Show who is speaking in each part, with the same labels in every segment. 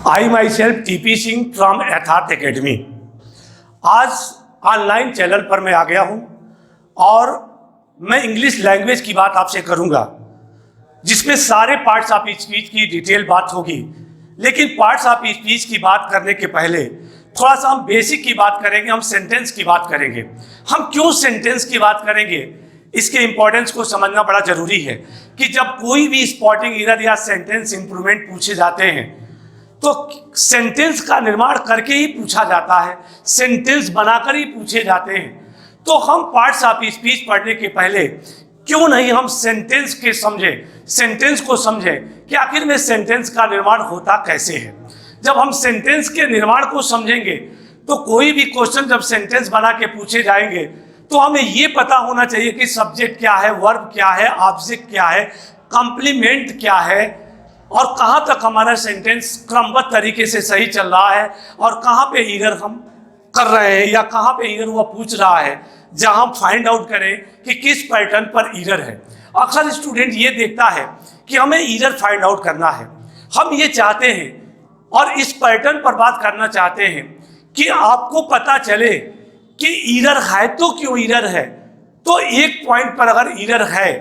Speaker 1: I my self TP Singh from यथार्थ academy. आज online channel पर मैं आ गया हूं और मैं इंग्लिश लैंग्वेज की बात आपसे करूंगा, जिसमें सारे पार्ट्स ऑफ स्पीच की डिटेल बात होगी। लेकिन पार्ट्स ऑफ स्पीच की बात करने के पहले थोड़ा सा हम बेसिक की बात करेंगे, हम सेंटेंस की बात करेंगे। हम क्यों सेंटेंस की बात करेंगे, इसके इंपॉर्टेंस को समझना बड़ा जरूरी है कि जब कोई भी स्पॉटिंग एरर या सेंटेंस इंप्रूवमेंट पूछे जाते हैं तो सेंटेंस का निर्माण करके ही पूछा जाता है, सेंटेंस बनाकर ही पूछे जाते हैं। तो हम पार्ट्स ऑफ स्पीच पढ़ने के पहले क्यों नहीं हम सेंटेंस के समझें, सेंटेंस को समझें कि आखिर में सेंटेंस का निर्माण होता कैसे है। जब हम सेंटेंस के निर्माण को समझेंगे तो कोई भी क्वेश्चन जब सेंटेंस बना के पूछे जाएंगे तो हमें ये पता होना चाहिए कि सब्जेक्ट क्या है, वर्ब क्या है, ऑब्जेक्ट क्या है, कॉम्प्लीमेंट क्या है और कहाँ तक हमारा सेंटेंस क्रमबद्ध तरीके से सही चल रहा है और कहाँ पे एरर हम कर रहे हैं या कहाँ पे एरर वो पूछ रहा है, जहाँ हम फाइंड आउट करें कि किस पैटर्न पर एरर है। अक्सर स्टूडेंट ये देखता है कि हमें एरर फाइंड आउट करना है, हम ये चाहते हैं और इस पैटर्न पर बात करना चाहते हैं कि आपको पता चले कि एरर है तो क्यों एरर है। तो एक पॉइंट पर अगर एरर है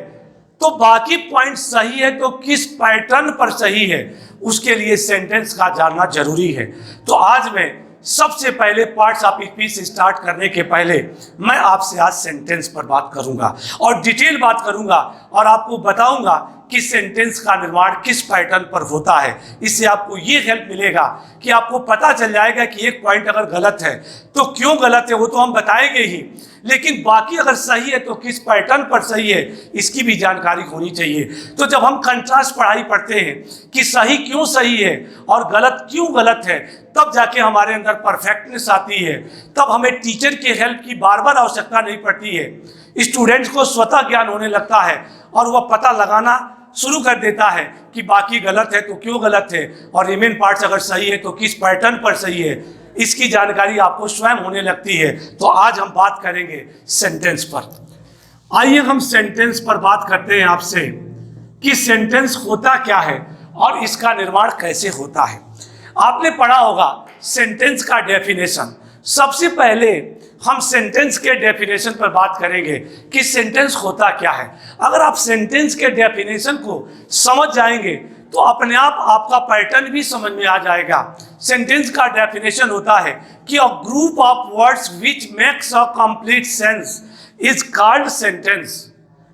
Speaker 1: तो बाकी पॉइंट सही है तो किस पैटर्न पर सही है, उसके लिए सेंटेंस का जानना जरूरी है। तो आज मैं सबसे पहले पार्ट्स ऑफ स्पीच स्टार्ट करने के पहले मैं आपसे आज सेंटेंस पर बात करूंगा और डिटेल बात करूंगा और आपको बताऊंगा कि सेंटेंस का निर्माण किस पैटर्न पर होता है। इससे आपको ये हेल्प मिलेगा कि आपको पता चल जाएगा कि एक पॉइंट अगर गलत है तो क्यों गलत है वो तो हम बताएंगे ही, लेकिन बाकी अगर सही है तो किस पैटर्न पर सही है इसकी भी जानकारी होनी चाहिए। तो जब हम कंट्रास्ट पढ़ाई पढ़ते हैं कि सही क्यों सही है और गलत क्यों गलत है, तब जाके हमारे अंदर परफेक्टनेस आती है, तब हमें टीचर के हेल्प की बार बार आवश्यकता नहीं पड़ती है। स्टूडेंट्स को स्वतः ज्ञान होने लगता है और वह पता लगाना शुरू कर देता है कि बाकी गलत है तो क्यों गलत है और रिमेन पार्ट्स अगर सही है तो किस पैटर्न पर सही है, इसकी जानकारी आपको स्वयं होने लगती है। तो आज हम बात करेंगे सेंटेंस पर। आइए हम सेंटेंस पर बात करते हैं आपसे कि सेंटेंस होता क्या है और इसका निर्माण कैसे होता है। आपने पढ़ा होगा सेंटेंस का डेफिनेशन। सबसे पहले हम सेंटेंस के डेफिनेशन पर बात करेंगे कि सेंटेंस होता क्या है। अगर आप सेंटेंस के डेफिनेशन को समझ जाएंगे तो अपने आप आपका पैटर्न भी समझ में आ जाएगा। सेंटेंस का डेफिनेशन होता है कि a group of words which makes a complete sense is called sentence.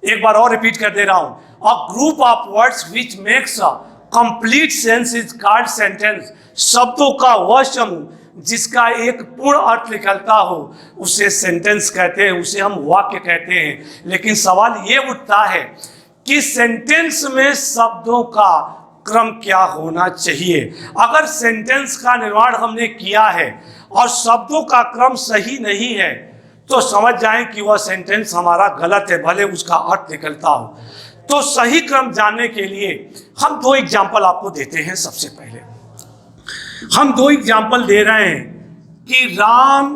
Speaker 1: एक बार और रिपीट कर दे रहा हूं, a group of words which makes a complete sense is called sentence. शब्दों का वह समूह जिसका एक पूर्ण अर्थ निकलता हो उसे सेंटेंस कहते हैं, उसे हम वाक्य कहते हैं। लेकिन सवाल ये उठता है कि सेंटेंस में शब्दों का क्रम क्या होना चाहिए। अगर सेंटेंस का निर्माण हमने किया है और शब्दों का क्रम सही नहीं है तो समझ जाएं कि वह सेंटेंस हमारा गलत है, भले उसका अर्थ निकलता हो। तो सही क्रम जानने के लिए हम दो एग्जाम्पल आपको देते हैं। सबसे पहले हम दो एग्जाम्पल दे रहे हैं कि Ram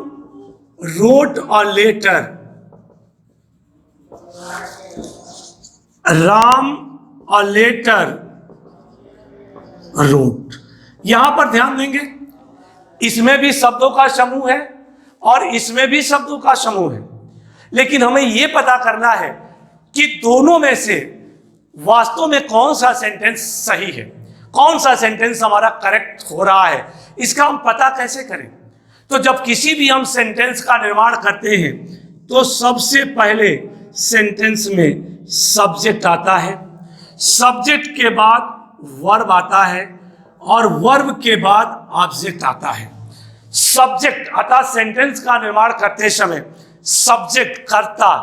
Speaker 1: wrote a letter, Ram a letter wrote. यहां पर ध्यान देंगे, इसमें भी शब्दों का समूह है और इसमें भी शब्दों का समूह है, लेकिन हमें यह पता करना है कि दोनों में से वास्तव में कौन सा सेंटेंस सही है, कौन सा सेंटेंस हमारा करेक्ट हो रहा है। इसका हम पता कैसे करें। तो जब किसी भी हम सेंटेंस का निर्माण करते हैं तो सबसे पहले सेंटेंस में सब्जेक्ट आता है, सब्जेक्ट के बाद वर्ब आता है और वर्ब के बाद ऑब्जेक्ट आता है। सब्जेक्ट अर्थात सेंटेंस का निर्माण करते समय सब्जेक्ट, कर्ता,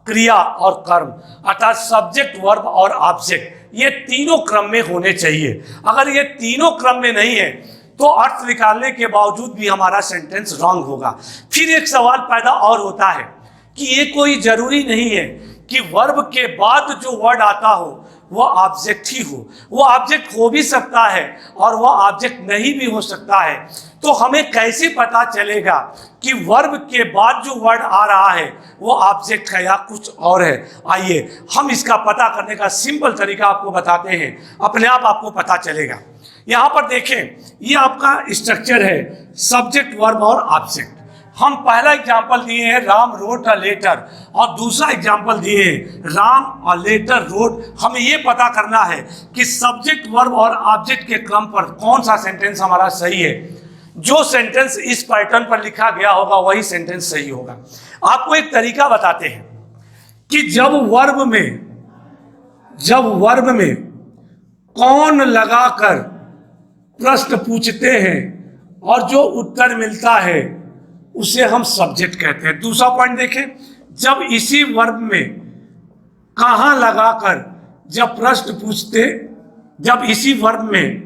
Speaker 1: क्रिया और कर्म अर्थात सब्जेक्ट, वर्ब और ऑब्जेक्ट, ये तीनों क्रम में होने चाहिए। अगर ये तीनों क्रम में नहीं है तो अर्थ निकालने के बावजूद भी हमारा सेंटेंस रॉन्ग होगा। फिर एक सवाल पैदा और होता है कि ये कोई जरूरी नहीं है कि वर्ब के बाद जो वर्ड आता हो वह ऑब्जेक्ट ही हो, वो ऑब्जेक्ट हो भी सकता है और वह ऑब्जेक्ट नहीं भी हो सकता है। तो हमें कैसे पता चलेगा कि वर्ब के बाद जो वर्ड आ रहा है वो ऑब्जेक्ट है या कुछ और है। आइए हम इसका पता करने का सिंपल तरीका आपको बताते हैं, अपने आप आपको पता चलेगा। यहां पर देखें, ये आपका स्ट्रक्चर है सब्जेक्ट वर्ब और ऑब्जेक्ट। हम पहला एग्जाम्पल दिए हैं राम रोट अ लेटर, और दूसरा एग्जाम्पल दिए हैं राम अ लेटर रोट। हमें ये पता करना है कि सब्जेक्ट वर्ब और ऑब्जेक्ट के क्रम पर कौन सा सेंटेंस हमारा सही है। जो सेंटेंस इस पैटर्न पर लिखा गया होगा वही सेंटेंस सही होगा। आपको एक तरीका बताते हैं कि जब वर्ब में कौन लगाकर प्रश्न पूछते हैं और जो उत्तर मिलता है उसे हम सब्जेक्ट कहते हैं। दूसरा पॉइंट देखें, जब इसी वर्ब में कहाँ लगाकर जब इसी वर्ब में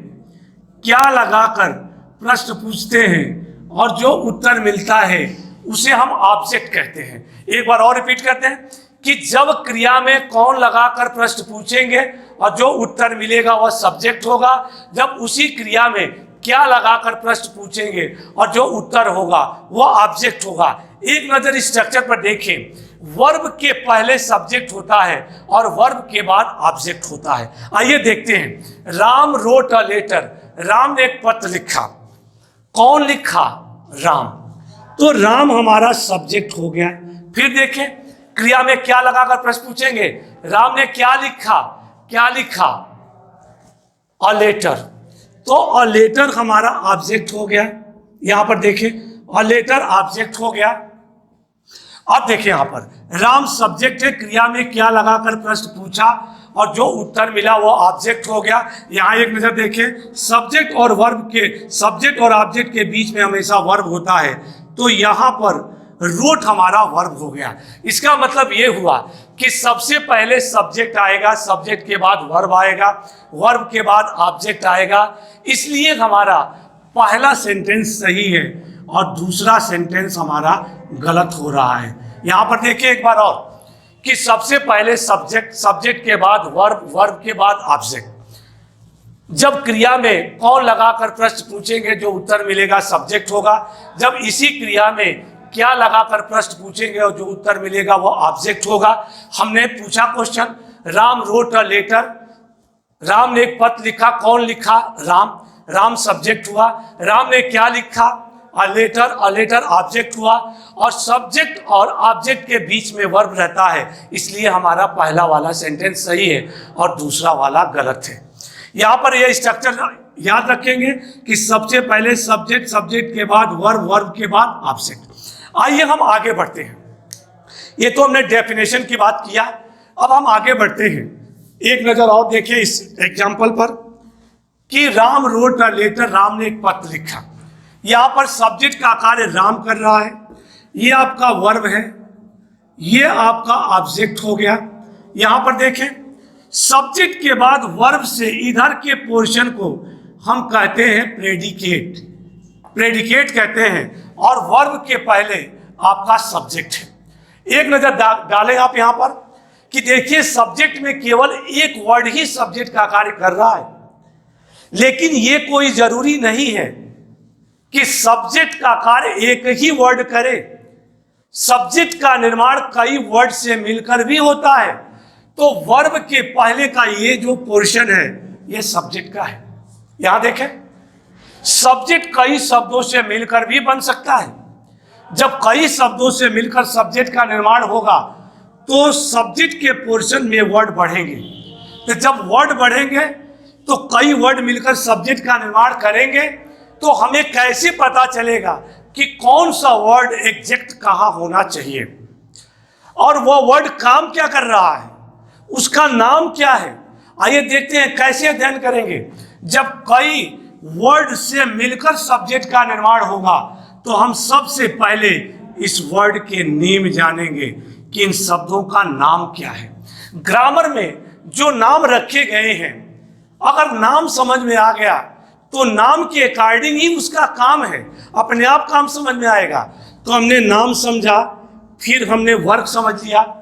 Speaker 1: क्या लगाकर प्रश्न पूछते हैं और जो उत्तर मिलता है उसे हम ऑब्जेक्ट कहते हैं। एक बार और रिपीट करते हैं कि जब क्रिया में कौन लगाकर प्रश्न पूछेंगे और जो उत्तर मिलेगा वह सब्जेक्ट होगा। जब उसी क्रिया में क्या लगाकर प्रश्न पूछेंगे और जो उत्तर होगा वह ऑब्जेक्ट होगा। एक नजर इस स्ट्रक्चर पर देखें, वर्ब के पहले सब्जेक्ट होता है और वर्ब के बाद ऑब्जेक्ट होता है। आइए देखते हैं, Ram wrote a letter, Ram ने एक पत्र लिखा। कौन लिखा? राम। तो राम हमारा सब्जेक्ट हो गया। फिर देखें, क्रिया में क्या लगाकर प्रश्न पूछेंगे? राम ने क्या लिखा? A letter. तो अ लेटर हमारा ऑब्जेक्ट हो गया। यहां पर देखें, अ लेटर ऑब्जेक्ट हो गया। अब देखिए यहां पर राम सब्जेक्ट है, क्रिया में क्या लगाकर प्रश्न पूछा और जो उत्तर मिला वो ऑब्जेक्ट हो गया। यहां एक नजर देखें, सब्जेक्ट और ऑब्जेक्ट के बीच में हमेशा वर्ब होता है, तो यहां पर रोट हमारा वर्ब हो गया। इसका मतलब ये हुआ कि सबसे पहले सब्जेक्ट आएगा, सब्जेक्ट के बाद वर्ब आएगा, वर्ब के बाद ऑब्जेक्ट आएगा। इसलिए हमारा पहला सेंटेंस सही है और दूसरा सेंटेंस हमारा गलत हो रहा है। यहां पर देखिए एक बार और कि सबसे पहले सब्जेक्ट के बाद वर्ब के बाद ऑब्जेक्ट। जब क्रिया में कौन लगाकर प्रश्न पूछेंगे जो उत्तर मिलेगा सब्जेक्ट होगा। जब इसी क्रिया में क्या लगाकर प्रश्न पूछेंगे और जो उत्तर मिलेगा वो ऑब्जेक्ट होगा। हमने पूछा question, Ram wrote a letter, Ram ने एक पत्र लिखा। कौन लिखा? राम सब्जेक्ट हुआ। राम ने क्या लिखा? अ लेटर ऑब्जेक्ट हुआ। और सब्जेक्ट और ऑब्जेक्ट के बीच में वर्ब रहता है, इसलिए हमारा पहला वाला सेंटेंस सही है और दूसरा वाला गलत है। यहाँ पर यह स्ट्रक्चर याद रखेंगे कि सबसे पहले सब्जेक्ट के बाद वर्ब के बाद ऑब्जेक्ट। आइए हम आगे बढ़ते हैं। ये तो हमने डेफिनेशन की बात किया, अब हम आगे बढ़ते हैं। एक नजर और देखिए इस एग्जाम्पल पर कि Ram wrote a letter, Ram ने एक पत्र लिखा। यहां पर सब्जेक्ट का कार्य राम कर रहा है, ये आपका वर्ब है, ये आपका ऑब्जेक्ट हो गया। यहां पर देखें, सब्जेक्ट के बाद वर्ब से इधर के पोर्शन को हम कहते हैं प्रेडिकेट कहते हैं, और वर्ब के पहले आपका सब्जेक्ट है। एक नजर डालें आप यहां पर कि देखिए सब्जेक्ट में केवल एक वर्ड ही सब्जेक्ट का कार्य कर रहा है, लेकिन ये कोई जरूरी नहीं है कि सब्जेक्ट का कार्य एक ही वर्ड करे। सब्जेक्ट का निर्माण कई वर्ड से मिलकर भी होता है। तो वर्ब के पहले का ये जो पोर्शन है ये सब्जेक्ट का है। यहां देखें, सब्जेक्ट कई शब्दों से मिलकर भी बन सकता है। जब कई शब्दों से मिलकर सब्जेक्ट का निर्माण होगा तो सब्जेक्ट के पोर्शन में वर्ड बढ़ेंगे। तो जब वर्ड बढ़ेंगे तो कई वर्ड मिलकर सब्जेक्ट का निर्माण करेंगे, तो हमें कैसे पता चलेगा कि कौन सा वर्ड एग्जैक्ट कहाँ होना चाहिए और वो वर्ड काम क्या कर रहा है, उसका नाम क्या है। आइए देखते हैं कैसे अध्ययन करेंगे। जब कई वर्ड से मिलकर सब्जेक्ट का निर्माण होगा तो हम सबसे पहले इस वर्ड के नेम जानेंगे कि इन शब्दों का नाम क्या है। ग्रामर में जो नाम रखे गए हैं, अगर नाम समझ में आ गया तो नाम के अकॉर्डिंग ही उसका काम है, अपने आप काम समझ में आएगा। तो हमने नाम समझा, फिर हमने वर्क समझ लिया।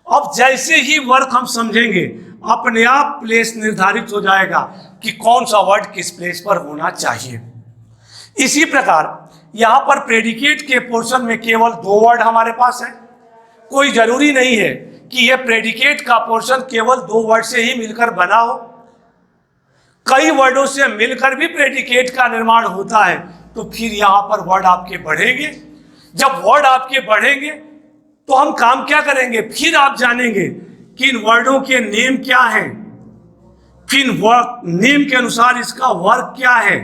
Speaker 1: अब जैसे ही वर्क हम समझेंगे अपने आप प्लेस निर्धारित हो जाएगा कि कौन सा वर्ड किस प्लेस पर होना चाहिए। इसी प्रकार यहाँ पर प्रेडिकेट के पोर्शन में केवल 2 वर्ड हमारे पास है। कोई जरूरी नहीं है कि यह प्रेडिकेट का पोर्शन केवल 2 वर्ड से ही मिलकर बना हो। कई वर्डों से मिलकर भी प्रेडिकेट का निर्माण होता है, तो फिर यहां पर वर्ड आपके बढ़ेंगे। जब वर्ड आपके बढ़ेंगे तो हम काम क्या करेंगे, फिर आप जानेंगे कि इन वर्डों के नेम क्या हैं, फिर नेम के अनुसार इसका वर्क क्या है,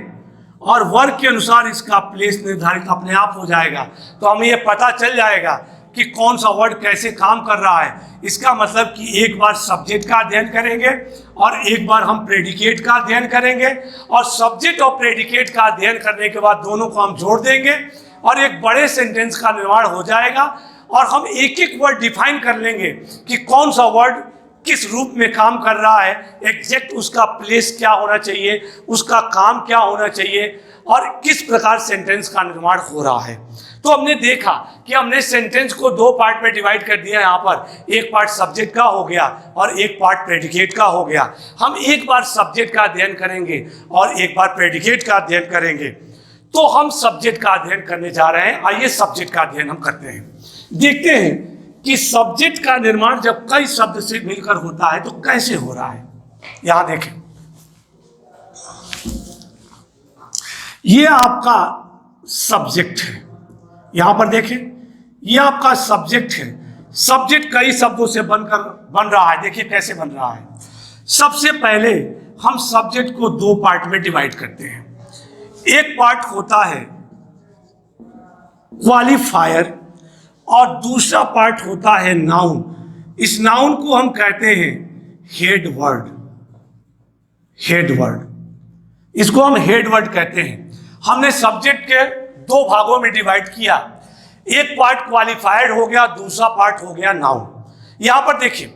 Speaker 1: और वर्क के अनुसार इसका प्लेस निर्धारित अपने आप हो जाएगा। तो हमें यह पता चल जाएगा कि कौन सा वर्ड कैसे काम कर रहा है। इसका मतलब कि एक बार सब्जेक्ट का अध्ययन करेंगे और एक बार हम प्रेडिकेट का अध्ययन करेंगे, और सब्जेक्ट और प्रेडिकेट का अध्ययन करने के बाद दोनों को हम जोड़ देंगे और एक बड़े सेंटेंस का निर्माण हो जाएगा। और हम एक एक वर्ड डिफाइन कर लेंगे कि कौन सा वर्ड किस रूप में काम कर रहा है, एग्जैक्ट उसका प्लेस क्या होना चाहिए, उसका काम क्या होना चाहिए, और किस प्रकार सेंटेंस का निर्माण हो रहा है। तो हमने देखा कि हमने सेंटेंस को दो पार्ट में डिवाइड कर दिया। यहाँ पर एक पार्ट सब्जेक्ट का हो गया और एक पार्ट प्रेडिकेट का हो गया। हम एक बार सब्जेक्ट का अध्ययन करेंगे और एक बार प्रेडिकेट का अध्ययन करेंगे। तो हम सब्जेक्ट का अध्ययन करने जा रहे हैं। आइए सब्जेक्ट का अध्ययन हम करते हैं। देखते हैं कि सब्जेक्ट का निर्माण जब कई शब्द से मिलकर होता है तो कैसे हो रहा है। यहां देखें, ये आपका सब्जेक्ट है। यहां पर देखें, ये आपका सब्जेक्ट है। सब्जेक्ट कई शब्दों से बन रहा है। देखिए कैसे बन रहा है। सबसे पहले हम सब्जेक्ट को दो पार्ट में डिवाइड करते हैं। एक पार्ट होता है क्वालिफायर और दूसरा पार्ट होता है नाउन। इस नाउन को हम कहते हैं हेड वर्ड। हेड वर्ड, इसको हम हेड वर्ड कहते हैं। हमने सब्जेक्ट के दो भागों में डिवाइड किया। एक पार्ट क्वालिफायर हो गया, दूसरा पार्ट हो गया नाउन। यहां पर देखिए,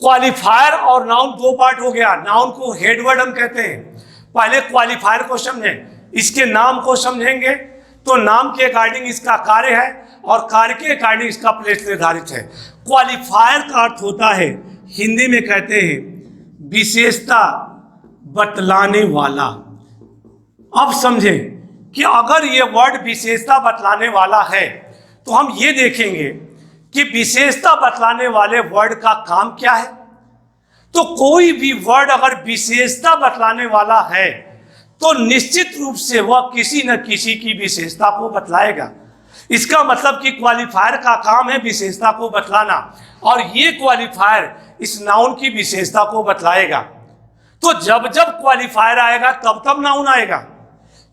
Speaker 1: क्वालिफायर और नाउन दो पार्ट हो गया। नाउन को हेड वर्ड हम कहते हैं। पहले क्वालिफायर को समझें, इसके नाम को समझेंगे तो नाम के अकॉर्डिंग इसका कार्य है और कार्य के अकॉर्डिंग इसका प्लेस निर्धारित है। क्वालिफायर का अर्थ होता है, हिंदी में कहते हैं विशेषता बतलाने वाला। अब समझें कि अगर ये वर्ड विशेषता बतलाने वाला है तो हम ये देखेंगे कि विशेषता बतलाने वाले वर्ड का काम क्या है। तो कोई भी वर्ड अगर विशेषता बतलाने वाला है तो निश्चित रूप से वह किसी न किसी की विशेषता को बतलाएगा। इसका मतलब कि क्वालिफायर का काम है विशेषता को बतलाना, और ये क्वालिफायर इस नाउन की विशेषता को बतलाएगा। तो जब जब क्वालिफायर आएगा तब तब नाउन आएगा,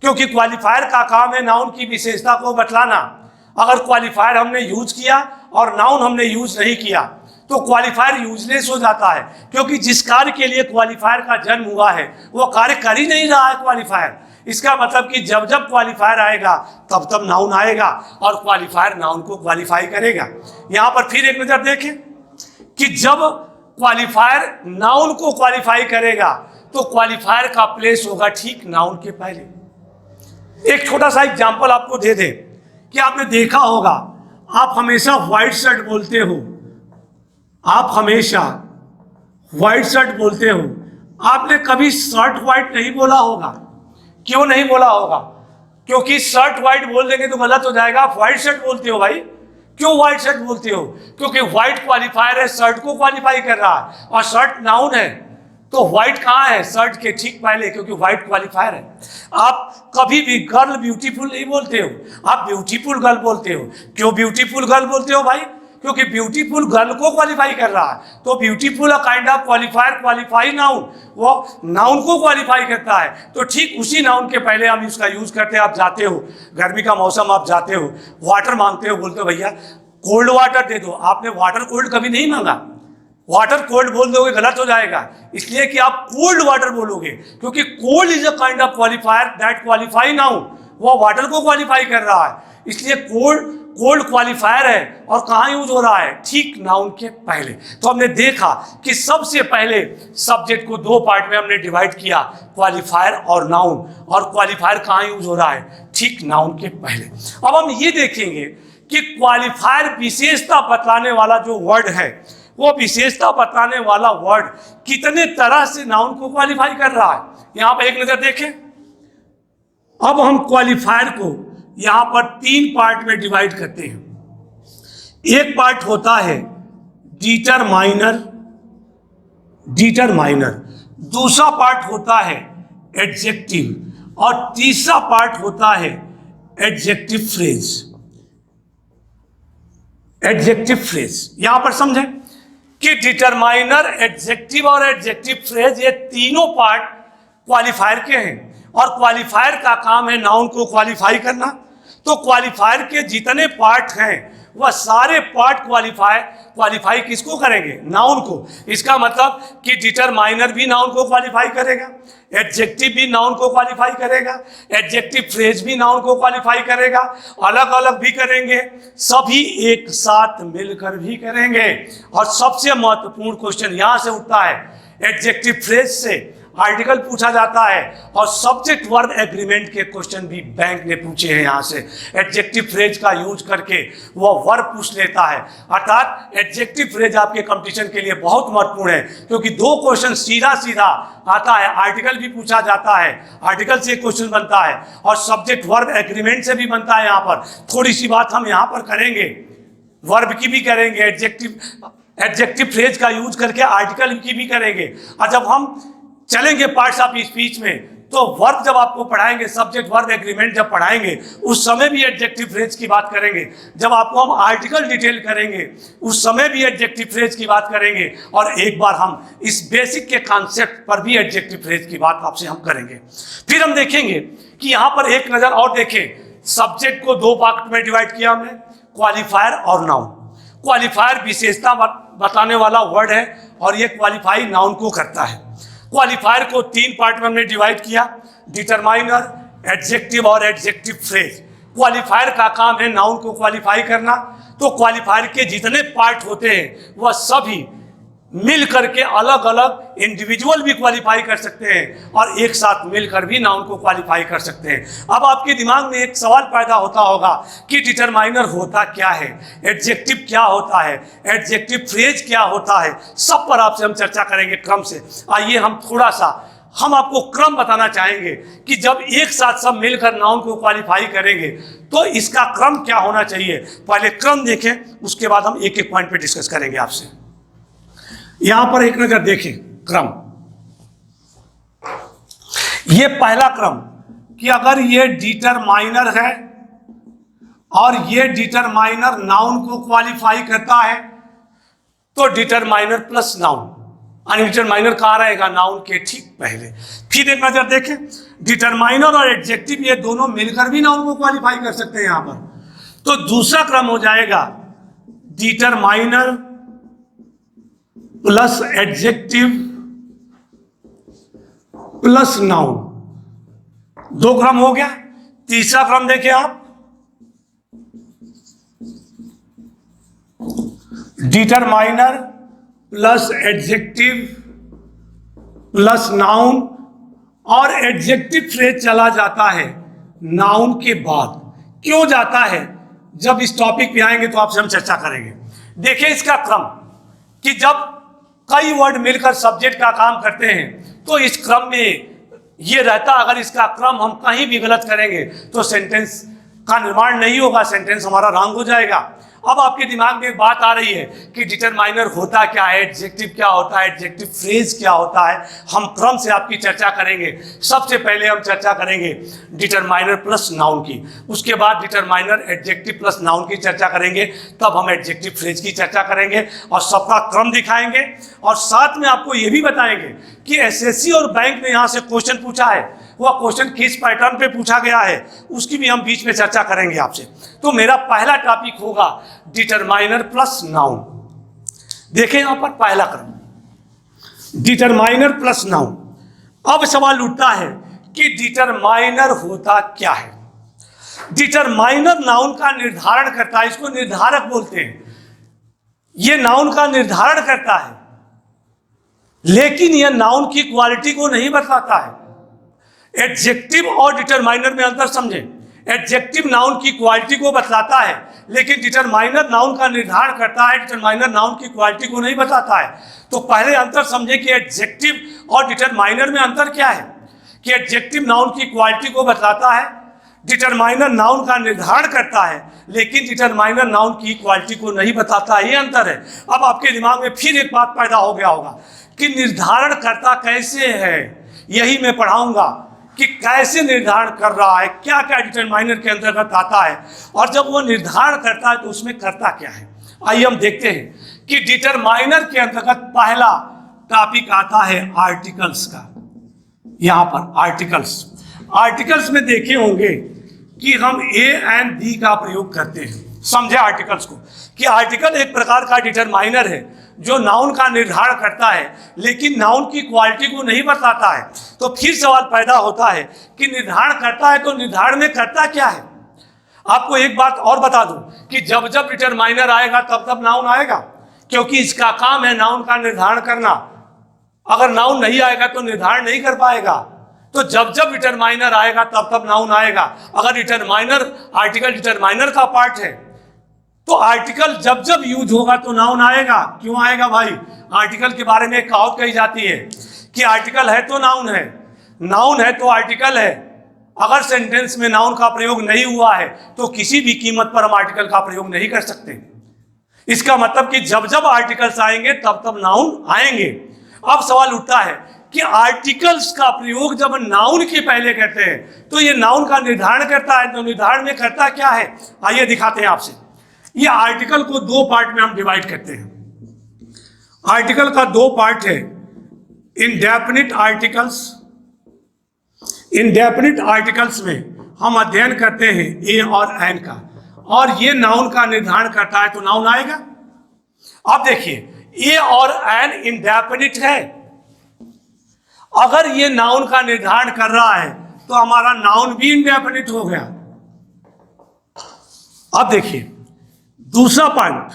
Speaker 1: क्योंकि क्वालिफायर का काम है नाउन की विशेषता को बतलाना। अगर क्वालिफायर हमने यूज किया और नाउन हमने यूज नहीं किया तो क्वालिफायर यूजलेस हो जाता है, क्योंकि जिस कार्य के लिए क्वालिफायर का जन्म हुआ है वो कार्य कर ही नहीं रहा है क्वालिफायर। इसका मतलब कि जब जब क्वालिफायर आएगा तब तब नाउन आएगा और क्वालिफायर नाउन को क्वालिफाई करेगा। यहां पर फिर एक नजर देखें कि जब क्वालिफायर नाउन को क्वालिफाई करेगा तो क्वालिफायर का प्लेस होगा ठीक नाउन के पहले। एक छोटा सा एग्जांपल आपको दे दें कि आपने देखा होगा, आप हमेशा व्हाइट शर्ट बोलते हो, आप हमेशा व्हाइट शर्ट बोलते हो। आपने कभी शर्ट व्हाइट नहीं बोला होगा। क्यों नहीं बोला होगा? क्योंकि शर्ट व्हाइट बोल देंगे तो गलत हो जाएगा। आप व्हाइट शर्ट बोलते हो भाई। क्यों व्हाइट शर्ट बोलते हो? क्योंकि व्हाइट क्वालिफायर है, शर्ट को क्वालिफाई कर रहा है, और शर्ट नाउन है। तो व्हाइट कहाँ है? शर्ट के ठीक पहले, क्योंकि व्हाइट क्वालिफायर है। आप कभी भी गर्ल ब्यूटीफुल नहीं बोलते हो, आप ब्यूटीफुल गर्ल बोलते हो। क्यों ब्यूटीफुल गर्ल बोलते हो भाई? क्योंकि ब्यूटीफुल गर्ल को क्वालिफाई कर रहा है। तो beautiful kind of qualifier, qualify noun, वो नाउन को क्वालिफाई करता है। तो ठीक उसी नाउन के पहले हम इसका यूज करते हैं। आप जाते हो, गर्मी का मौसम, आप जाते हो, वाटर मांगते हो, बोलते हो भैया कोल्ड वाटर दे दो। आपने वाटर कोल्ड कभी नहीं मांगा। वाटर कोल्ड बोल दोगे गलत हो जाएगा, इसलिए कि आप कोल्ड वाटर बोलोगे, क्योंकि cold is a kind of qualifier that qualify noun. वो वाटर को क्वालिफाई कर रहा है, इसलिए कोल्ड क्वालिफायर है। और कहाँ यूज हो रहा है? ठीक नाउन के पहले। तो हमने देखा कि सबसे पहले सब्जेक्ट को दो पार्ट में हमने डिवाइड किया, क्वालिफायर और नाउन। और क्वालिफायर कहाँ यूज हो रहा है? ठीक नाउन के पहले। अब हम ये देखेंगे कि क्वालिफायर विशेषता बतलाने वाला जो वर्ड है, वो विशेषता बताने वाला वर्ड कितने तरह से नाउन को क्वालिफाई कर रहा है। यहां पर एक नजर देखें। अब हम क्वालिफायर को यहां पर तीन पार्ट में डिवाइड करते हैं। एक पार्ट होता है डिटरमाइनर। डिटरमाइनर दूसरा पार्ट होता है एडजेक्टिव और तीसरा पार्ट होता है एडजेक्टिव फ्रेज। एडजेक्टिव फ्रेज यहां पर समझें कि डिटरमाइनर, एडजेक्टिव और एडजेक्टिव फ्रेज ये तीनों पार्ट क्वालिफायर के हैं और क्वालिफायर का काम है नाउन को क्वालिफाई करना। तो क्वालिफायर के जितने पार्ट हैं वह सारे पार्ट क्वालिफाई किसको करेंगे? नाउन को। इसका मतलब कि डिटरमाइनर भी नाउन को क्वालिफाई करेगा, एडजेक्टिव भी नाउन को क्वालिफाई करेगा, एडजेक्टिव फ्रेज भी नाउन को क्वालिफाई करेगा, अलग अलग भी करेंगे, सभी एक साथ मिलकर भी करेंगे। और सबसे महत्वपूर्ण क्वेश्चन यहां से उठता है, एडजेक्टिव फ्रेज से आर्टिकल पूछा जाता है और सब्जेक्ट वर्ब एग्रीमेंट के क्वेश्चन भी बैंक ने पूछे हैं। यहां से एडजेक्टिव फ्रेज का यूज करके वह वर्ब पूछ लेता है। अर्थात एडजेक्टिव फ्रेज आपके कंपटीशन के लिए बहुत महत्वपूर्ण है, क्योंकि दो क्वेश्चन सीधा सीधा आता है। आर्टिकल भी पूछा जाता है, आर्टिकल से क्वेश्चन बनता है और सब्जेक्ट वर्ब एग्रीमेंट से भी बनता है। यहाँ पर थोड़ी सी बात हम यहाँ पर करेंगे, वर्ब की भी करेंगे, एडजेक्टिव फ्रेज का यूज करके आर्टिकल की भी करेंगे। और जब हम चलेंगे पार्ट्स ऑफ स्पीच में तो वर्ब जब आपको पढ़ाएंगे, सब्जेक्ट वर्ब एग्रीमेंट जब पढ़ाएंगे उस समय भी एडजेक्टिव फ्रेज की बात करेंगे। जब आपको हम आर्टिकल डिटेल करेंगे उस समय भी एडजेक्टिव फ्रेज की बात करेंगे। और एक बार हम इस बेसिक के कॉन्सेप्ट पर भी एडजेक्टिव फ्रेज की बात आपसे हम करेंगे। फिर हम देखेंगे कि यहाँ पर एक नज़र और देखें, सब्जेक्ट को दो पार्ट में डिवाइड किया हमने, क्वालिफायर और नाउन। क्वालिफायर विशेषता बताने वाला वर्ड है और ये क्वालिफाई नाउन को करता है। क्वालिफायर को तीन पार्ट में हमने डिवाइड किया, डिटरमाइनर, एडजेक्टिव और एडजेक्टिव फ्रेज। क्वालिफायर का काम है नाउन को क्वालिफाई करना। तो क्वालिफायर के जितने पार्ट होते हैं वह सभी मिल करके अलग अलग इंडिविजुअल भी क्वालिफाई कर सकते हैं और एक साथ मिलकर भी नाउन को क्वालिफाई कर सकते हैं। अब आपके दिमाग में एक सवाल पैदा होता होगा कि डिटरमाइनर होता क्या है, एडजेक्टिव क्या होता है, एडजेक्टिव फ्रेज क्या होता है। सब पर आपसे हम चर्चा करेंगे क्रम से। आइए हम आपको क्रम बताना चाहेंगे कि जब एक साथ सब मिलकर नाउन को क्वालिफाई करेंगे तो इसका क्रम क्या होना चाहिए। पहले क्रम देखें, उसके बाद हम एक एक पॉइंट पे डिस्कस करेंगे आपसे। यहां पर एक नजर देखें क्रम, ये पहला क्रम कि अगर ये डिटरमाइनर है और ये डिटरमाइनर नाउन को क्वालिफाई करता है तो डिटरमाइनर प्लस नाउन। डिटरमाइनर कहाँ रहेगा? नाउन के ठीक पहले। फिर एक नजर देखें, डिटरमाइनर और एडजेक्टिव ये दोनों मिलकर भी नाउन को क्वालिफाई कर सकते हैं यहां पर। तो दूसरा क्रम हो जाएगा determiner plus adjective plus noun. दो क्रम हो गया। तीसरा क्रम देखिए आप, determiner plus adjective plus noun और एडजेक्टिव फ्रेज चला जाता है नाउन के बाद। क्यों जाता है? जब इस टॉपिक पे आएंगे तो आपसे हम चर्चा करेंगे। देखिए इसका क्रम कि जब कई वर्ड मिलकर सब्जेक्ट का काम करते हैं तो इस क्रम में ये रहता, अगर इसका क्रम हम कहीं भी गलत करेंगे तो सेंटेंस का निर्माण नहीं होगा, सेंटेंस हमारा रॉन्ग हो जाएगा। अब आपके दिमाग में एक बात आ रही है कि डिटरमाइनर होता क्या है, एडजेक्टिव क्या होता है, एडजेक्टिव फ्रेज क्या होता है। हम क्रम से आपकी चर्चा करेंगे। सबसे पहले हम चर्चा करेंगे डिटरमाइनर प्लस नाउन की, उसके बाद डिटरमाइनर एडजेक्टिव प्लस नाउन की चर्चा करेंगे, तब हम एडजेक्टिव फ्रेज की चर्चा करेंगे और सबका क्रम दिखाएंगे। और साथ में आपको ये भी बताएंगे कि एसएससी और बैंक ने यहाँ से क्वेश्चन पूछा है, वह क्वेश्चन किस पैटर्न पे पूछा गया है उसकी भी हम बीच में चर्चा करेंगे आपसे। तो मेरा पहला टॉपिक होगा डिटरमाइनर प्लस नाउन। देखें यहां पर पहला क्रम डिटरमाइनर प्लस नाउन। अब सवाल उठता है कि डिटरमाइनर होता क्या है। डिटरमाइनर नाउन का निर्धारण करता है, इसको निर्धारक बोलते हैं। यह नाउन का निर्धारण करता है लेकिन यह नाउन की क्वालिटी को नहीं बतलाता है। एडजेक्टिव और डिटरमाइनर में अंतर समझें। एडजेक्टिव नाउन की क्वालिटी को बतलाता है लेकिन डिटरमाइनर नाउन का निर्धारण करता है, डिटरमाइनर नाउन की क्वालिटी को नहीं बताता है। तो पहले अंतर समझें कि एडजेक्टिव और डिटरमाइनर में अंतर क्या है। कि एडजेक्टिव नाउन की क्वालिटी को बतलाता है, डिटरमाइनर नाउन का निर्धारण करता है, लेकिन डिटरमाइनर नाउन की क्वालिटी को नहीं बताता, ये अंतर है। अब आपके दिमाग में फिर एक बात पैदा हो गया होगा कि निर्धारण करता कैसे है, यही मैं पढ़ाऊंगा कि कैसे निर्धारण कर रहा है, क्या क्या डिटरमाइनर के अंतर्गत आता है, और जब वो निर्धारण करता है तो उसमें करता क्या है। आइए हम देखते हैं कि डिटरमाइनर के अंतर्गत पहला टॉपिक आता है आर्टिकल्स का। यहां पर आर्टिकल्स में देखे होंगे कि हम ए एंड दी का प्रयोग करते हैं। समझे आर्टिकल्स को कि आर्टिकल एक प्रकार का डिटरमाइनर है जो नाउन का निर्धारण करता है, लेकिन नाउन की क्वालिटी को नहीं बताता है। तो फिर सवाल पैदा होता है कि निर्धारण करता है तो निर्धारण में करता क्या है। आपको एक बात और बता दूं कि जब जब डिटरमाइनर आएगा तब तब नाउन आएगा, क्योंकि इसका काम है नाउन का निर्धारण करना। अगर नाउन नहीं आएगा तो निर्धारण नहीं कर पाएगा। तो जब जब डिटरमाइनर आएगा तब तब नाउन आएगा। अगर डिटरमाइनर आर्टिकल डिटरमाइनर का पार्ट है तो आर्टिकल जब जब यूज होगा तो नाउन आएगा। क्यों आएगा भाई? आर्टिकल के बारे में एक कहावत कही जाती है कि आर्टिकल है तो नाउन है, नाउन है तो आर्टिकल है। अगर सेंटेंस में नाउन का प्रयोग नहीं हुआ है तो किसी भी कीमत पर हम आर्टिकल का प्रयोग नहीं कर सकते। इसका मतलब कि जब जब आर्टिकल्स आएंगे तब तब नाउन आएंगे। अब सवाल उठता है कि आर्टिकल्स का प्रयोग जब नाउन के पहले करते हैं तो ये नाउन का निर्धारण करता है, तो निर्धारण में करता क्या है, आइए दिखाते हैं आपसे। ये आर्टिकल को दो पार्ट में हम डिवाइड करते हैं। आर्टिकल का दो पार्ट है, इंडेफिनिट आर्टिकल्स। इंडेफिनिट आर्टिकल्स में हम अध्ययन करते हैं ए और एन का, और ये नाउन का निर्धारण करता है तो नाउन आएगा। अब देखिए ए और एन इंडेफिनिट है। अगर ये नाउन का निर्धारण कर रहा है तो हमारा नाउन भी इंडेफिनिट हो गया। अब देखिए दूसरा point,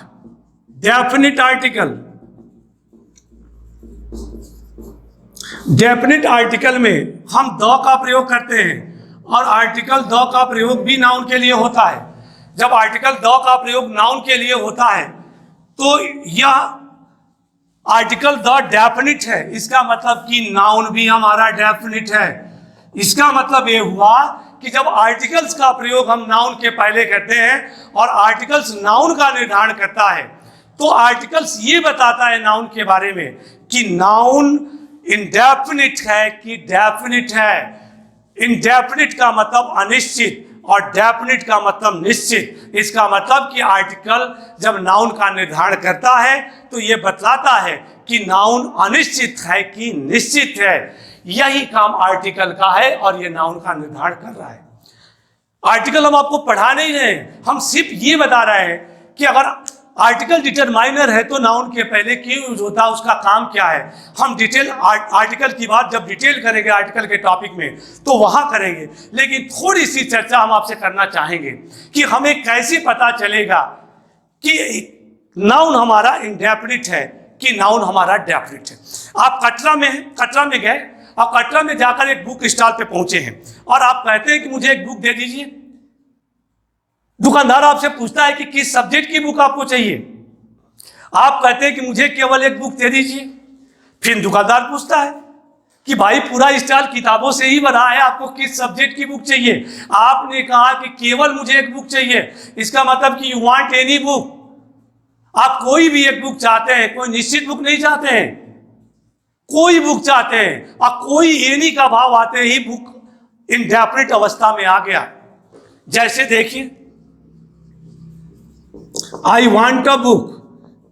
Speaker 1: definite article. Definite article में हम द का प्रयोग करते हैं, और आर्टिकल द का प्रयोग भी नाउन के लिए होता है। जब आर्टिकल द का प्रयोग नाउन के लिए होता है तो यह आर्टिकल द डेफिनिट है। इसका मतलब कि नाउन भी हमारा डेफिनिट है। इसका मतलब ये हुआ कि जब आर्टिकल्स का प्रयोग हम नाउन के पहले करते हैं और आर्टिकल्स नाउन का निर्धारण करता है तो आर्टिकल्स ये बताता है नाउन के बारे में कि नाउन इंडेफिनिट है कि डेफिनिट है। इंडेफिनिट का मतलब अनिश्चित और डेफिनिट का मतलब निश्चित। इसका मतलब कि आर्टिकल जब नाउन का निर्धारण करता है तो ये बतलाता है कि नाउन अनिश्चित है कि निश्चित है। यही काम आर्टिकल का है और ये नाउन का निर्धारण कर रहा है। आर्टिकल हम आपको पढ़ा नहीं रहे, हम सिर्फ ये बता रहे हैं कि अगर आर्टिकल डिटरमाइनर है तो नाउन के पहले क्यों यूज होता है, उसका काम क्या है। हम डिटेल आर्टिकल की बात जब डिटेल करेंगे आर्टिकल के टॉपिक में तो वहां करेंगे, लेकिन थोड़ी सी चर्चा हम आपसे करना चाहेंगे कि हमें कैसे पता चलेगा कि नाउन हमारा इंडेफिनिट है कि नाउन हमारा डेफिनिट है। आप कटरा में गए, आप कटरा में जाकर एक बुक स्टॉल पे पहुंचे हैं और आप कहते हैं कि मुझे एक बुक दे दीजिए। दुकानदार आपसे पूछता है कि किस सब्जेक्ट की बुक आपको चाहिए। आप कहते हैं कि मुझे केवल एक बुक दे दीजिए। फिर दुकानदार पूछता है कि भाई पूरा स्टॉल किताबों से ही बना है, आपको किस सब्जेक्ट की बुक चाहिए। आपने कहा कि केवल मुझे एक बुक चाहिए। इसका मतलब कि यू वांट एनी बुक। आप कोई भी एक बुक चाहते हैं, कोई निश्चित बुक नहीं चाहते हैं, कोई बुक चाहते हैं। और कोई एनी का भाव आते ही बुक इंडेफिनिट अवस्था में आ गया। जैसे देखिए, आई वॉन्ट अ बुक,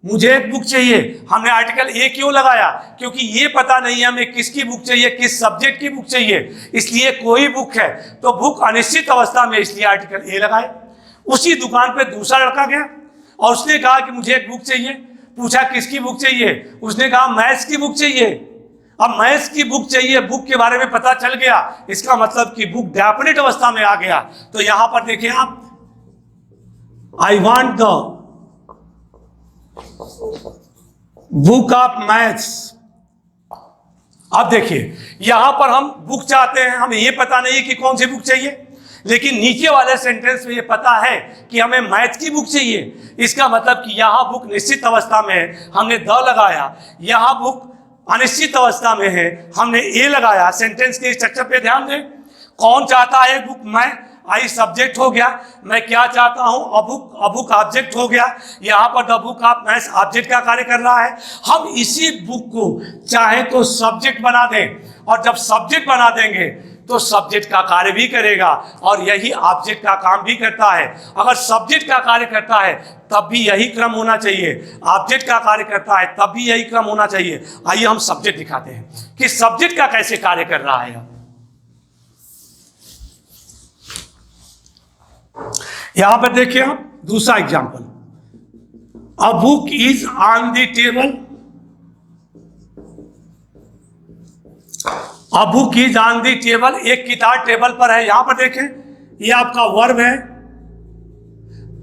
Speaker 1: मुझे एक बुक चाहिए। हमने आर्टिकल ए क्यों लगाया? क्योंकि ये पता नहीं है हमें किसकी बुक चाहिए, किस सब्जेक्ट की बुक चाहिए, इसलिए कोई बुक है तो बुक अनिश्चित अवस्था में, इसलिए आर्टिकल ए लगाए। उसी दुकान पे दूसरा लड़का गया और उसने कहा कि मुझे एक बुक चाहिए। पूछा किसकी बुक चाहिए? उसने कहा मैथ्स की बुक चाहिए। अब मैथ्स की बुक चाहिए, बुक के बारे में पता चल गया, इसका मतलब कि बुक डेफिनिट अवस्था में आ गया। तो यहां पर देखिए आप, I want the book of maths. अब देखिए यहां पर हम बुक चाहते हैं, हमें यह पता नहीं कि कौन सी बुक चाहिए, लेकिन नीचे वाले सेंटेंस में ये पता है कि हमें मैथ की बुक चाहिए। इसका मतलब कि यहाँ बुक निश्चित अवस्था में है, हमने द लगाया। यहाँ बुक अनिश्चित अवस्था में है, हमने ए लगाया। सेंटेंस के स्ट्रक्चर पे ध्यान दें। कौन चाहता है बुक? मैं। आई सब्जेक्ट हो गया, मैं क्या चाहता हूं, अ बुक ऑब्जेक्ट हो गया, यहाँ पर the book of maths object का कार्य कर रहा है। हम इसी बुक को चाहे तो सब्जेक्ट बना दें, और जब सब्जेक्ट बना देंगे तो सब्जेक्ट का कार्य भी करेगा, और यही ऑब्जेक्ट का काम भी करता है। अगर सब्जेक्ट का कार्य करता है तब भी यही क्रम होना चाहिए, ऑब्जेक्ट का कार्य करता है तब भी यही क्रम होना चाहिए। आइए हम सब्जेक्ट दिखाते हैं कि सब्जेक्ट का कैसे कार्य कर रहा है। यहां पर देखिए आप दूसरा example, a book is on the table, a book is on the table, एक किताब टेबल पर है। यहां पर देखें ये आपका वर्ब है,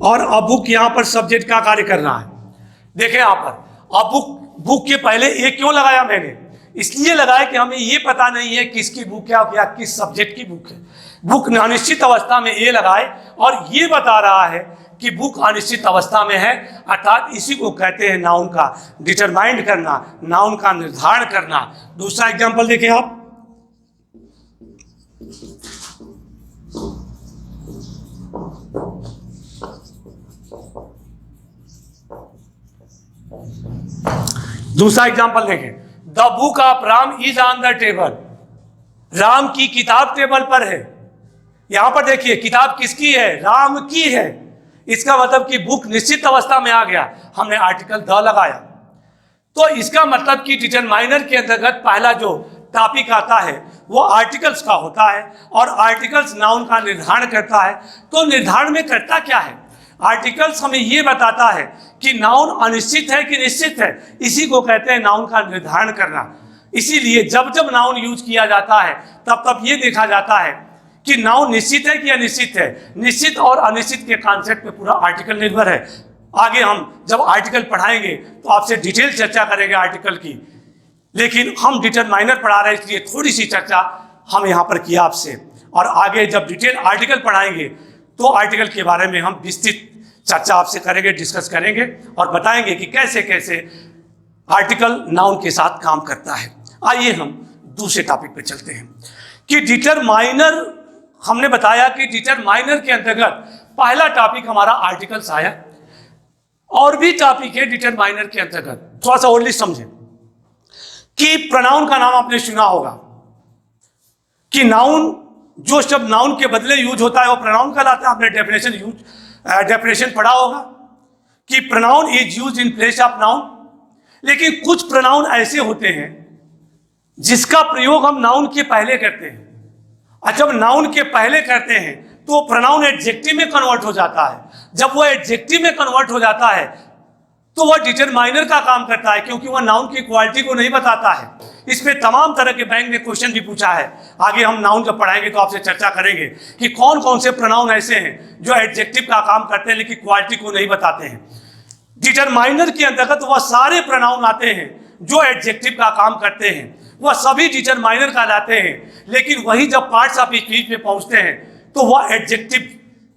Speaker 1: और अ बुक यहां पर सब्जेक्ट का कार्य कर रहा है। देखें यहां पर अ बुक, बुक के पहले ए क्यों लगाया मैंने, इसलिए लगाया कि हमें ये पता नहीं है किसकी बुक है या किस सब्जेक्ट की बुक है। बुक अनिश्चित अवस्था में ए लगाए, और ये बता रहा है कि बुक अनिश्चित अवस्था में है, अर्थात इसी को कहते हैं नाउन का डिटरमाइंड करना, नाउन का निर्धारण करना। दूसरा एग्जांपल देखें आप, दूसरा एग्जांपल देखें, the book of Ram is on the table, Ram की किताब टेबल पर है। यहां पर देखिए किताब किसकी है, राम की है। इसका मतलब कि बुक निश्चित अवस्था में आ गया, हमने आर्टिकल द लगाया। तो इसका मतलब कि डिटरमाइनर के अंतर्गत पहला जो टॉपिक आता है वो आर्टिकल्स का होता है, और आर्टिकल्स नाउन का निर्धारण करता है। तो निर्धारण में करता क्या है, आर्टिकल्स हमें ये बताता है कि नाउन अनिश्चित है कि निश्चित है, इसी को कहते हैं नाउन का निर्धारण करना। इसीलिए जब जब नाउन यूज किया जाता है तब तब ये देखा जाता है कि नाउन निश्चित है कि अनिश्चित है। निश्चित और अनिश्चित के कॉन्सेप्ट पे पूरा आर्टिकल निर्भर है। आगे हम जब आर्टिकल पढ़ाएंगे तो आपसे डिटेल चर्चा करेंगे आर्टिकल की, लेकिन हम डिटरमाइनर पढ़ा रहे हैं इसलिए थोड़ी सी चर्चा हम यहाँ पर किया आपसे, और आगे जब डिटेल आर्टिकल पढ़ाएंगे तो आर्टिकल के बारे में हम विस्तृत चर्चा आपसे करेंगे, डिस्कस करेंगे, और बताएंगे कि कैसे कैसे आर्टिकल नाउन के साथ काम करता है। आइए हम दूसरे टॉपिक पे चलते हैं कि डिटरमाइनर, हमने बताया कि डिटरमाइनर के अंतर्गत पहला टॉपिक हमारा आर्टिकल्स आया, और भी टॉपिक है डिटरमाइनर के अंतर्गत। थोड़ा सा और लिस्ट समझे कि प्रोनाउन का नाम आपने सुना होगा कि नाउन, जो शब्द नाउन के बदले यूज होता है वो प्रोनाउन कहलाता है। आपने डेफिनेशन पढ़ा होगा कि pronoun is used in place of noun. लेकिन कुछ प्रोनाउन ऐसे होते हैं जिसका प्रयोग हम नाउन के पहले करते हैं, और जब नाउन के पहले करते हैं तो प्रोनाउन एडजेक्टिव में कन्वर्ट हो जाता है। जब वो एडजेक्टिव में कन्वर्ट हो जाता है तो वह डिटरमाइनर का काम करता है, क्योंकि वह नाउन की क्वालिटी को नहीं बताता है। इस पे तमाम तरह के बैंक ने क्वेश्चन भी पूछा है। आगे हम नाउन जब पढ़ाएंगे तो आपसे चर्चा करेंगे कि कौन कौन से प्रोनाउन ऐसे हैं जो एडजेक्टिव का काम करते हैं लेकिन क्वालिटी को नहीं बताते हैं। डिटरमाइनर के अंतर्गत वह सारे प्रोनाउन आते हैं जो एडजेक्टिव का काम करते हैं, वह सभी डिटरमाइनर कहलाते हैं। लेकिन वही जब पार्ट्स ऑफ स्पीच में पहुंचते हैं तो वह एडजेक्टिव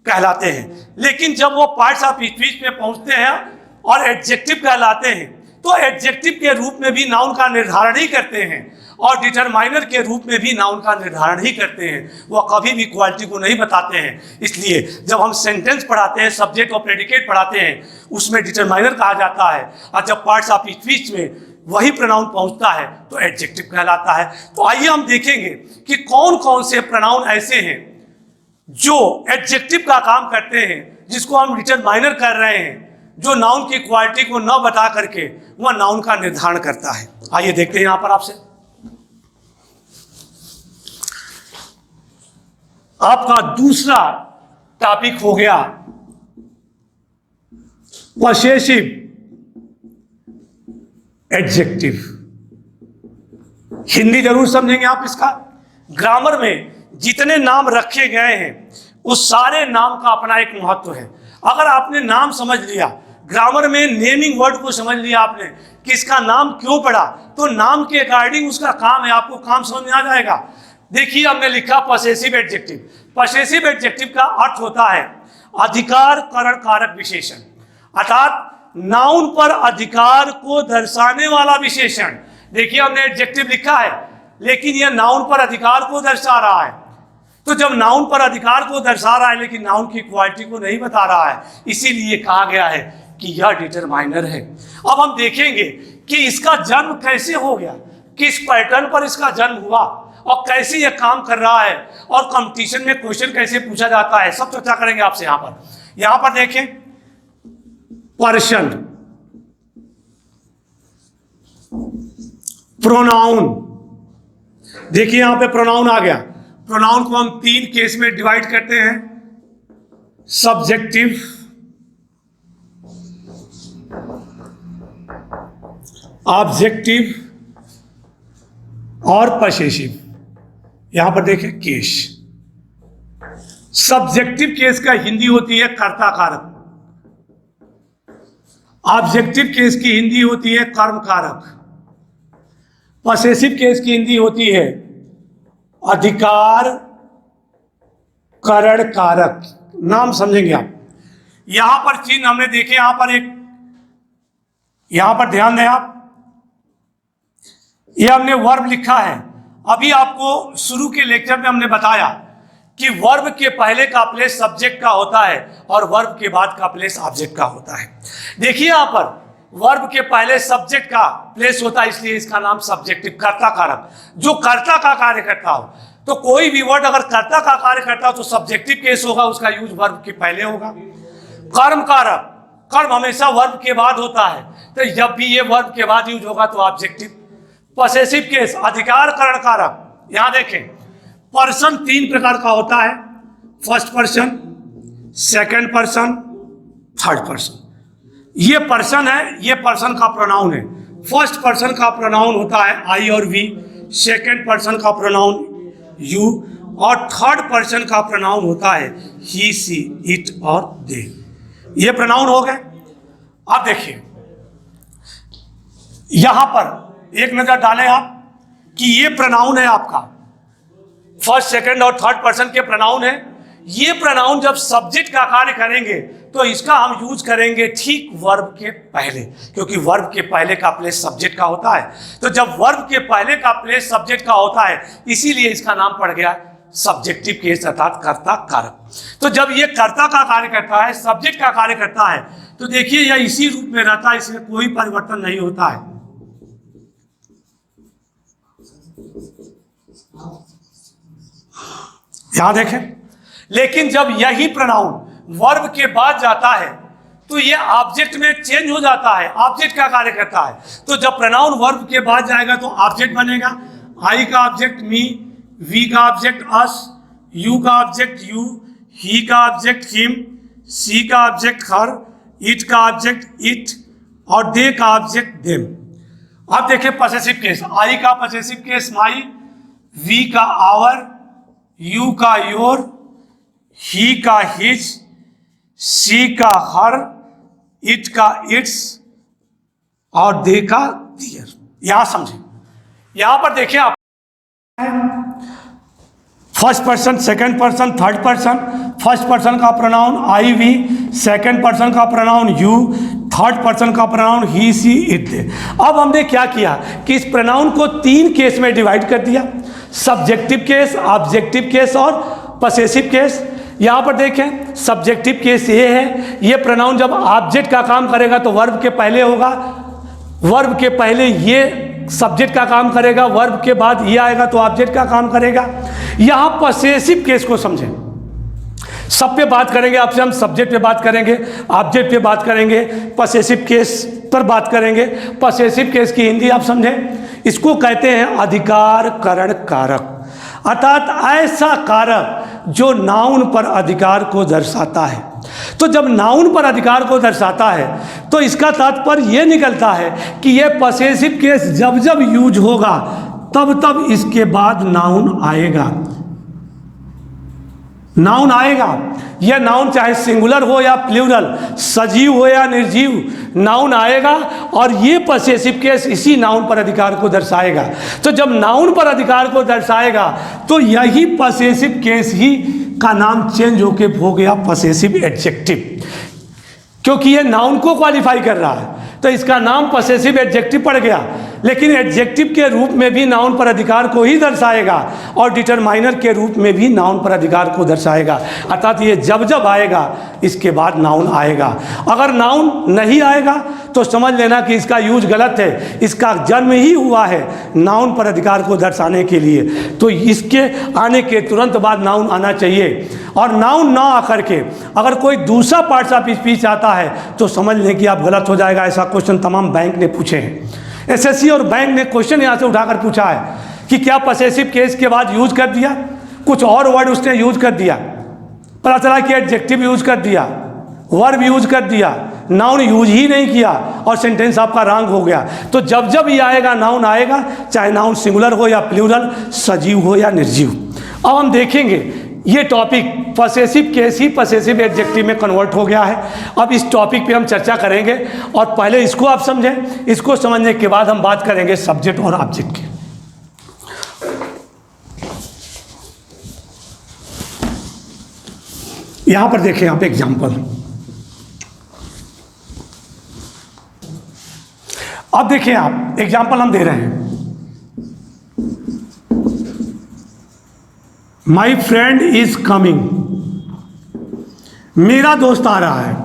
Speaker 1: कहलाते हैं। लेकिन जब वो पार्ट्स ऑफ स्पीच में पहुंचते हैं और एडजेक्टिव कहलाते हैं तो एडजेक्टिव के रूप में भी नाउन का निर्धारण ही करते हैं, और डिटरमाइनर के रूप में भी नाउन का निर्धारण ही करते हैं। वह कभी भी क्वालिटी को नहीं बताते हैं। इसलिए जब हम सेंटेंस पढ़ाते हैं, सब्जेक्ट और प्रेडिकेट पढ़ाते हैं, उसमें डिटरमाइनर कहा जाता है, और जब पार्ट्स ऑफ स्पीच में वही प्रोनाउन पहुंचता है तो एडजेक्टिव कहलाता है। तो आइए हम देखेंगे कि कौन कौन से प्रोनाउन ऐसे हैं जो एडजेक्टिव का काम करते हैं, जिसको हम डिटरमाइनर कर रहे हैं, जो नाउन की क्वालिटी को न बता करके वह नाउन का निर्धारण करता है। आइए देखते हैं यहां पर आपसे। आपका दूसरा टॉपिक हो गया पॉसेसिव एडजेक्टिव। हिंदी जरूर समझेंगे आप इसका। ग्रामर में जितने नाम रखे गए हैं उस सारे नाम का अपना एक महत्व है। अगर आपने नाम समझ लिया, ग्रामर में नेमिंग वर्ड को समझ लिया आपने कि इसका नाम क्यों पड़ा, तो नाम के अकॉर्डिंग उसका काम है, आपको काम समझ में आ जाएगा। देखिए हमने लिखा पॉसेसिव एडजेक्टिव। पॉसेसिव एडजेक्टिव का अर्थ होता है अधिकार करण कारक विशेषण, अर्थात नाउन पर अधिकार को दर्शाने वाला विशेषण। देखिए हमने एडजेक्टिव लिखा है लेकिन यह नाउन पर अधिकार को दर्शा रहा है। तो जब नाउन पर अधिकार को दर्शा रहा है लेकिन नाउन की क्वालिटी को नहीं बता रहा है, इसीलिए कहा गया है कि यह डिटरमाइनर है। अब हम देखेंगे कि इसका जन्म कैसे हो गया, किस पैटर्न पर इसका जन्म हुआ और कैसे यह काम कर रहा है, और कंपटीशन में क्वेश्चन कैसे पूछा जाता है, सब चर्चा करेंगे आपसे। यहां पर देखें पर्सन, प्रोनाउन, देखिए यहां पे प्रोनाउन आ गया। प्रोनाउन को हम 3 केस में डिवाइड करते हैं, सब्जेक्टिव, ऑब्जेक्टिव और पसेसिव। यहां पर देखें केस। सब्जेक्टिव केस का हिंदी होती है कर्ता कारक, ऑब्जेक्टिव केस की हिंदी होती है कर्म कारक, पसेसिव केस की हिंदी होती है अधिकार करण कारक। नाम समझेंगे आप। यहां पर चिन्ह हमने देखे, यहां पर ध्यान दें आप, यह हमने वर्ब लिखा है। अभी आपको शुरू के लेक्चर में हमने बताया कि वर्ब के पहले का प्लेस सब्जेक्ट का होता है और वर्ब के बाद का प्लेस ऑब्जेक्ट का होता है। देखिए यहां पर वर्ब के पहले सब्जेक्ट का प्लेस होता है, इसलिए इसका नाम सब्जेक्टिव, कर्ता कारक, जो कर्ता का कार्य करता हो। तो कोई भी वर्ड अगर कर्ता का कार्य करता हो तो सब्जेक्टिव केस होगा, उसका यूज वर्ब के पहले होगा। कर्म कारक, कर्म हमेशा वर्ब के बाद होता है, तो जब भी ये वर्ब के बाद यूज होगा तो ऑब्जेक्टिव। पसेसिव केस, अधिकार करण कारक। यहां देखें पर्सन 3 प्रकार का होता है, first person, second person, third person. ये पर्सन है, ये पर्सन का प्रोनाउन है। फर्स्ट पर्सन का प्रोनाउन होता है आई और वी, सेकंड पर्सन का प्रोनाउन यू, और थर्ड पर्सन का प्रोनाउन होता है ही, सी, इट और दे। ये प्रोनाउन हो गए। अब देखिए यहां पर एक नजर डालें आप कि ये प्रोनाउन है आपका, फर्स्ट, सेकंड और थर्ड पर्सन के प्रोनाउन है। ये प्रोनाउन जब सब्जेक्ट का कार्य करेंगे तो इसका हम यूज करेंगे ठीक वर्ब के पहले, क्योंकि वर्ब के पहले का प्लेस सब्जेक्ट का होता है। तो जब वर्ब के पहले का प्लेस सब्जेक्ट का होता है, इसीलिए इसका नाम पड़ गया सब्जेक्टिव केस अर्थात कर्ता कारक। तो जब ये कर्ता का कार्य करता है, सब्जेक्ट का कार्य करता है, तो देखिए यह इसी रूप में रहता है, इसमें कोई परिवर्तन नहीं होता है। यहां देखें, लेकिन जब यही प्रोनाउन वर्ब के बाद जाता है तो ये ऑब्जेक्ट में चेंज हो जाता है, ऑब्जेक्ट का कार्य करता है। तो जब प्रोनाउन वर्ब के बाद जाएगा तो ऑब्जेक्ट बनेगा। आई का ऑब्जेक्ट मी, वी का ऑब्जेक्ट अस, यू का ऑब्जेक्ट यू, ही का ऑब्जेक्ट हिम, सी का ऑब्जेक्ट हर, इट का ऑब्जेक्ट इट और दे का ऑब्जेक्ट देम। अब देखिए पसेसिव केस। आई का पसेसिव केस माई, वी का आवर, यू का योर, ही का हिज, सी का हर, इट का इट्स और दे का दियर। यहां समझे, यहां पर देखिए आप first person, second person, third person. First person का pronoun I we, second person का प्रोनाउन यू, थर्ड पर्सन का pronoun he, she, it, they. अब हमने क्या किया कि इस प्रोनाउन को 3 केस में डिवाइड कर दिया, सब्जेक्टिव केस, ऑब्जेक्टिव केस और पसेसिव केस। यहां पर देखें सब्जेक्टिव केस ये है, ये प्रोनाउन जब ऑब्जेक्ट का काम करेगा तो वर्ब के पहले होगा, वर्ब के पहले ये सब्जेक्ट का काम करेगा, वर्ब के बाद ये आएगा तो ऑब्जेक्ट का काम करेगा। यहां पसेसिव केस को समझें, सब पे बात करेंगे आपसे, हम सब्जेक्ट पे बात करेंगे, ऑब्जेक्ट पे बात करेंगे, पसेसिव केस पर बात करेंगे। पसेसिव केस की हिंदी आप समझें, इसको कहते हैं अधिकार करण कारक, अर्थात ऐसा कारक जो नाउन पर अधिकार को दर्शाता है। तो जब नाउन पर अधिकार को दर्शाता है तो इसका तात्पर्य यह निकलता है कि यह पसेसिव केस जब जब यूज होगा तब तब इसके बाद नाउन आएगा। नाउन आएगा, यह नाउन चाहे सिंगुलर हो या प्लूरल, सजीव हो या निर्जीव, नाउन आएगा और ये पसेसिव केस इसी नाउन पर अधिकार को दर्शाएगा। तो जब नाउन पर अधिकार को दर्शाएगा तो यही पसेसिव केस ही का नाम चेंज होके हो गया पसेसिव एडजेक्टिव, क्योंकि ये नाउन को क्वालिफाई कर रहा है तो इसका नाम पसेसिव एडजेक्टिव पड़ गया। लेकिन एडजेक्टिव के रूप में भी नाउन पर अधिकार को ही दर्शाएगा और डिटरमाइनर के रूप में भी नाउन पर अधिकार को दर्शाएगा। अर्थात ये जब जब आएगा इसके बाद नाउन आएगा। अगर नाउन नहीं आएगा तो समझ लेना कि इसका यूज गलत है, इसका जन्म ही हुआ है नाउन पर अधिकार को दर्शाने के लिए। तो इसके आने के तुरंत बाद नाउन आना चाहिए। और नाउन ना आकर के अगर कोई दूसरा पार्ट्स ऑफ स्पीच आता है तो समझ लें कि आप गलत हो जाएगा। ऐसा क्वेश्चन तमाम बैंक ने पूछे हैं, एसएससी और बैंक ने क्वेश्चन यहाँ से उठाकर पूछा है कि क्या पसेसिव केस के बाद यूज कर दिया, कुछ और वर्ड उसने यूज कर दिया, पता चला कि एडजेक्टिव यूज कर दिया, वर्ब यूज कर दिया, नाउन यूज ही नहीं किया और सेंटेंस आपका रॉन्ग हो गया। तो जब जब ये आएगा नाउन आएगा, चाहे नाउन सिंगुलर हो या प्लूरल, सजीव हो या निर्जीव। अब हम देखेंगे ये टॉपिक पसेसिव केस ही पसेसिव एडजेक्टिव में कन्वर्ट हो गया है। अब इस टॉपिक पे हम चर्चा करेंगे और पहले इसको आप समझें, इसको समझने के बाद हम बात करेंगे सब्जेक्ट और ऑब्जेक्ट की। यहां पर देखें आप एग्जाम्पल। अब देखें आप एग्जाम्पल हम दे रहे हैं। माई फ्रेंड इज कमिंग, मेरा दोस्त आ रहा है।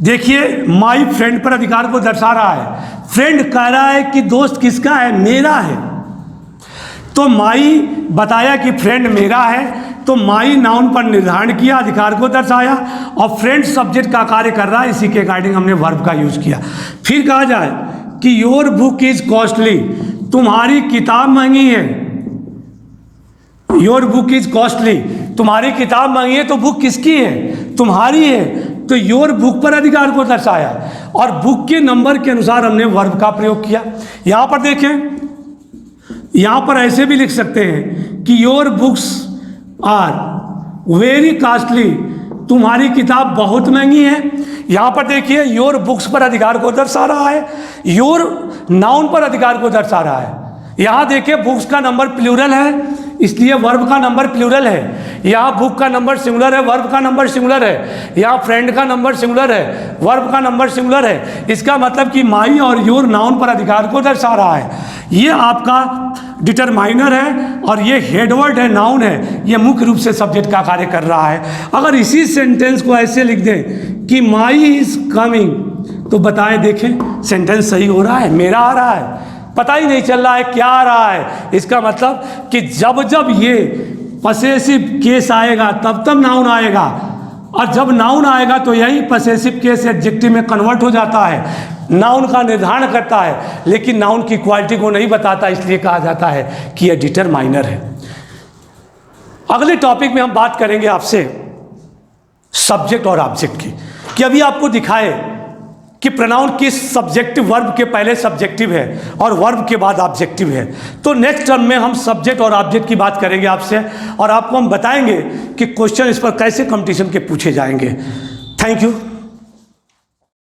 Speaker 1: देखिए माई फ्रेंड पर अधिकार को दर्शा रहा है। फ्रेंड कह रहा है कि दोस्त किसका है, मेरा है। तो माई बताया कि फ्रेंड मेरा है, तो माई नाउन पर निर्धारण किया, अधिकार को दर्शाया, और फ्रेंड सब्जेक्ट का कार्य कर रहा है। इसी के अकॉर्डिंग हमने वर्ब का यूज किया। फिर कहा जाए कि योर बुक इज कॉस्टली, तुम्हारी किताब महंगी है। योर बुक इज कॉस्टली, तुम्हारी किताब महंगी है, तो बुक किसकी है, तुम्हारी है। तो योर बुक पर अधिकार को दर्शाया और बुक के नंबर के अनुसार हमने वर्ब का प्रयोग किया। यहां पर देखें, यहां पर ऐसे भी लिख सकते हैं कि your books are very costly, तुम्हारी किताब बहुत महंगी है। यहां पर देखिए योर बुक्स पर अधिकार को दर्शा रहा है, योर नाउन पर अधिकार को दर्शा रहा है। यहां देखिए बुक्स का नंबर प्लूरल है, इसलिए वर्ब का नंबर प्लूरल है। यहाँ बुक का नंबर सिंगुलर है, वर्ब का नंबर सिंगुलर है। यहाँ फ्रेंड का नंबर सिंगुलर है, वर्ब का नंबर सिंगुलर है। इसका मतलब कि माई और योर नाउन पर अधिकार को दर्शा रहा है। ये आपका डिटरमाइनर है और ये हेडवर्ड है, नाउन है। ये मुख्य रूप से सब्जेक्ट का कार्य कर रहा है। अगर इसी सेंटेंस को ऐसे लिख दें कि माई इज कमिंग, तो बताएं देखें सेंटेंस सही हो रहा है, मेरा आ रहा है, पता ही नहीं चल रहा है क्या आ रहा है। इसका मतलब कि जब जब ये पसेसिव केस आएगा तब तब नाउन आएगा, और जब नाउन आएगा तो यही पसेसिव केस एडजेक्टिव में कन्वर्ट हो जाता है। नाउन का निर्धारण करता है लेकिन नाउन की क्वालिटी को नहीं बताता, इसलिए कहा जाता है कि यह डिटरमाइनर है। अगले टॉपिक में हम बात करेंगे आपसे सब्जेक्ट और ऑब्जेक्ट की, कि अभी आपको दिखाए कि प्रोनाउन किस सब्जेक्टिव वर्ब के पहले सब्जेक्टिव है और वर्ब के बाद ऑब्जेक्टिव है। तो नेक्स्ट टर्म में हम सब्जेक्ट और ऑब्जेक्ट की बात करेंगे आपसे, और आपको हम बताएंगे कि क्वेश्चन इस पर कैसे कंपटीशन के पूछे जाएंगे। Thank you.